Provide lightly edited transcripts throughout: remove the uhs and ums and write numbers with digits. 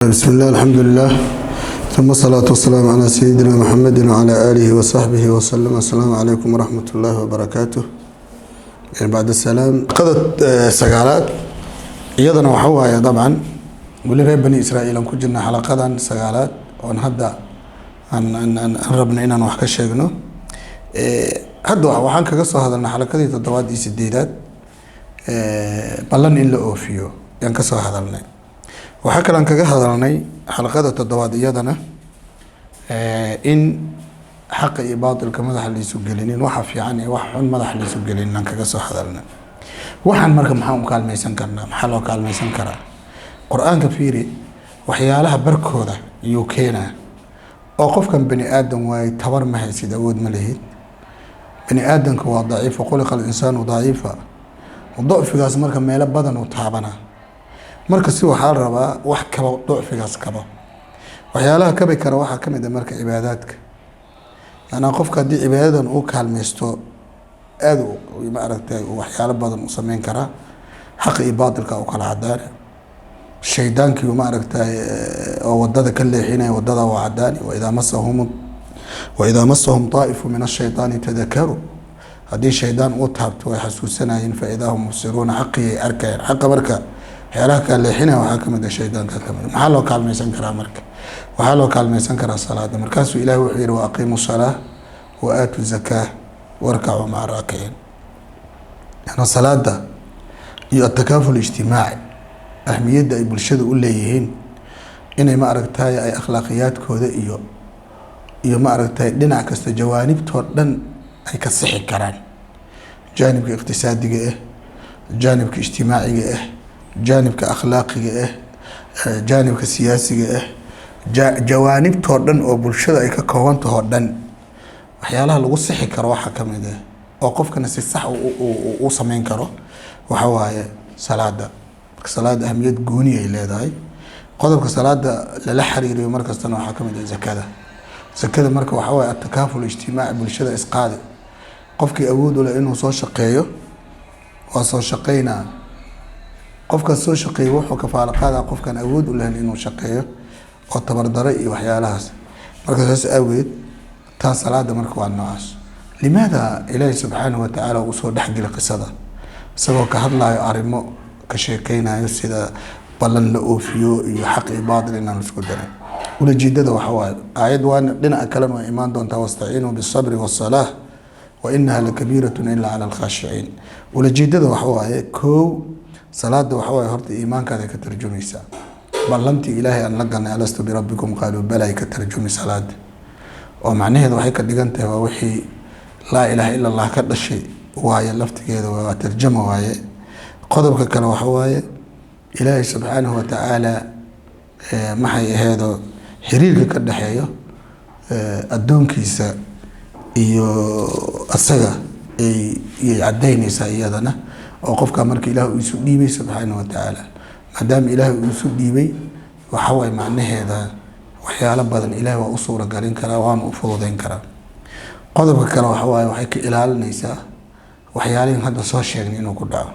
بسم الله الحمد لله ثم الصلاة والسلام على سيدنا محمد وعلى آله وصحبه وسلم. السلام عليكم ورحمة الله وبركاته. بعد السلام قضت سقالات iyadana waxa waaye dabcan wali reer bani Israa'iil aan ku jirna xalaqadan saqaalaad oo hadda aan rabna inaan wax ka sheegno. hadda waxaan kaga soo hadalnay xalaqadii 7 iyo 8 ballan in la oofiyo yaan ka soo hadalnay. waxaa kale aan kaga hadalnay xalaqada 7 iyadana in xaq iyo baatilka madaxa la isu gelinin waxa fiican iyo wax xun madaxa la isu gelinin aan kaga soo hadalnay. waxaan marka maxaan u kaalmaysan karnaa maxaa loo kaalmaysan karaa quraanka fiiri waxyaalaha barkooda iyo keenaa oo qofkan bani aadam way tabar ma haysid awood ma leeyahay bani aadamku waa daciif khulqa al-insaanu daciifa ضعفigaas marka meel badan uu taabana marka si waxa la rabaa wax kaba ضعفigaas kaba waxyaalaha kabi kara waxa kamid ah marka cibaadaadka ana qofka hadii cibaadadan uu kaalmaysto aad ma aragtay waxyaalo badan u sameyn kara xaq iyo baatilka oo kala cadaan shaydaanki ma aragtay oo wadada ka leexinay wadada waa cadaan wa idha massahum ta'ifu min ash-shaytani tadhakkaru hadii shaydaan uu taabto way xasuusanayeen fa idahum musiruna xaqi arkeen xaq marka waxyaalaha ka leexinay waxa kamid ah shaydaanka kamid maxaa loo kaalmaysan karaa marka waxaa loo kaalmaysan karaa salaada markaas ilaahay wuxuu yiri wa aqimu salaah wa aatu zakah warkacuu maca raakiin ana salaada iyo atakaaful ijtimaaci ahmiyadda ay bulshada u leeyihiin inay ma aragtay ay akhlaaqiyaadkooda iyo ma aragtay dhinac kasta jawaanibtood dhan ay ka sixi karaan jaanibka iqtisaadiga ah jaanibka ijtimaaciga ah jaanibka akhlaaqiga ah jaanibka siyaasiga ah jawaanibtood dhan oo bulshada ay ka koobantahay dhan waxyaalaha lagu sixi karo waxa kamid ah oo qofkana si sax u sameyn karo waxa waaye salaada ahmiyad gooni ay leedahay qodobka salaada la xiriiriyo markastana waxa kamid ah zakada marka waxa waaye atakaaful ijtimaaci bulshada isqaadi qofkii awood u leh inuu soo shaqeeyo waa soo shaqeynaa qofka soo shaqeeyo wuxuu ka faalqaada qofkan awood u leh inuu shaqeeyo oo tabardaro iyo waxyaalahaas marka saas aweed taa salaada marka waa noocaas limaada ilaahay subxaanahu wa tacaala uu soo dhaxgeli qisada isagoo ka hadlayo arrimo ka sheekeynayo sida ballan la oofiyo iyo xaq iyo baatil inaan isku darin ulajeedada waxa waaye aayad waan dhinaca kale oo iimaan doonta wastaciinu bis-sabri was-salaah wa innaha lakabiiratun illa 'ala al-khashi'in ulajeedada waxa waaye koow salaada waxa waaye horta iimaankaada ka tarjumaysa ballantii ilaahay aan la galnay alastu bi rabbikum qaaluu balaa ka tarjumi salaada oo macnaheedu waxay ka dhigan tahay waa wixii laa ilaaha illa allah ka dhashay waaye laftigeeda waa tarjuma waaye qodobka kale waxa waaye ilaahay subxaanahu wa tacaala maxay aheedo xiriirka ka dhaxeeyo adoonkiisa iyo asaga ay cadeynaysa iyadana oo qofka marka ilaahay uu isu dhiibay subxaanahu wa tacaala maadaama ilaahay uu isu dhiibay waxa waaye macnaheeda waxyaalo badan ilaahay waa u suura galin karaa waan u fududeyn karaa qodobka kale waxa waaye waxay ka ilaalinaysaa waxyaalahan hadda soo sheegnay inuu ku dhaco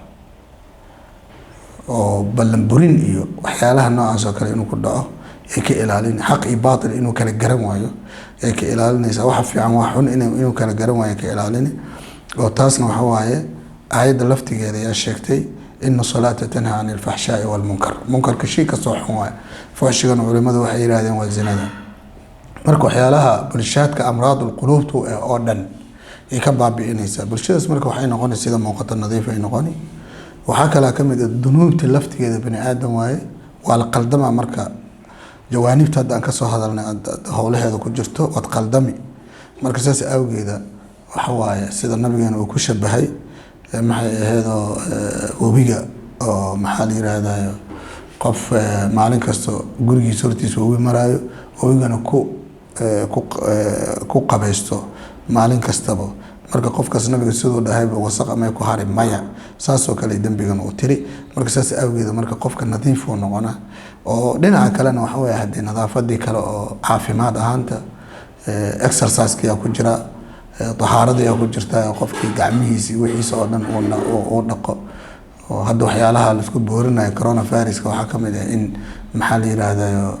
oo ballan burin iyo waxyaalaha noocaas oo kale inuu ku dhaco ay ka ilaalin xaq iyo baatil inuu kala garan waayo ay ka ilaalinaysaa waxa fiican wax xun inuu kala garan waayo ka ilaalin oo taasna waxa waaye aayadda laftigeeda ayaa sheegtay إن الصلاة تنهى عن الفحشاء والمنكر منكر كشيء كصوح واي فحشيgan culimadu waxay yiraahdeen waa zinada marka waxyaalaha bulshadka amraad القلوب oo dhan ay ka baabi'inaysa bulshadaas marka waxay noqonaysaa sida muuqata nadiif ay noqoni waxa kala kamid ah dunuubta laftigeeda bani aadam waaye waa la qaldama marka jawaanibta hadda aan ka soo hadalnay hawlaheeda ku jirto wad qaldami marka saas awgeeda waxa waaye sida nabigeena uu ku shabahay maxay aheedo wabiga oo maxaa la yiraahdaa qof maalin kasto gurigiisa hortiisa uu maraayo wabigana ku qabaysto maalin kastaba marka qofkaas nabiga sidoo dhahay wasaq ama ku haray maya saasoo kale dambigan uu tiri marka saas awgeeda marka qofka nadiif uu noqona oo dhinaca kalena waxa weeye hadii nadaafadii kale oo caafimaad ahaanta exercise-ka ku jira طهارة يا كل جرتا قفكي قعميسي وحيس أردن أو نقو oo hadda waxyaalaha la isku boorinayo coronaviruska waxaa ka mid ah in maxaa la yiraahdaa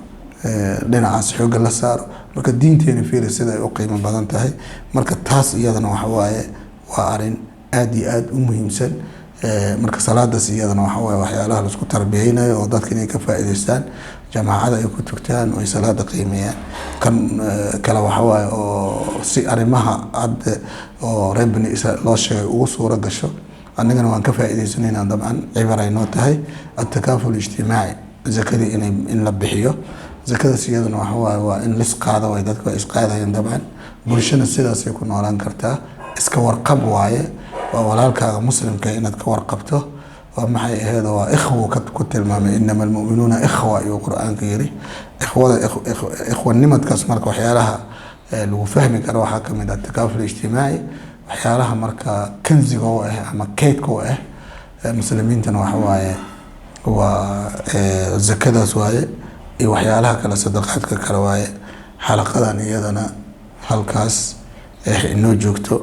dhinacaas xoogga la saaro. marka diinteena fiiri sida ay u qiimo badan tahay. marka taas iyadana waxa waaye waa arrin aad iyo aad u muhiimsan. marka salaadaas iyadana waxa waaye waxyaalaha la isku tarbiyeynayo oo dadka inay ka faa'iideystaan, jamaacada ay ku tugtaan oo ay salaada qiimeeyaan. kan kale waxa waaye oo si arrimaha hadda oo reer bani Israa'iil loo sheegay ugu suura gasho, annagana waan ka faa'iideysanaynaa. dabcan cibar ay noo tahay at-takaaful ijtimaaci, zakadii in la bixiyo. zakadaas iyadana waxa waaye waa in lis qaado, way dadku ay isqaadayaan. dabcan bulshada sidaas ay ku noolaan kartaa. iska warqab waaye, waa walaalkaaga muslimka inaad ka warqabto. waa maxay ahayd, waa ikhwo ku tilmaamay inama almu'minuuna ikhwa ayuu qur-aanka yiri. ikhwanimadkaas marka waxyaalaha lagu fahmi karo waxaa ka mid ah takaaful ijtimaaci. waxyaalaha marka kanziga u ah ama keydka u ah muslimiintana waxa waaye waa zakadaas waaye iyo waxyaalaha kale sadaqaadka kale waaye. xalaqadan iyadana halkaas inoo joogto.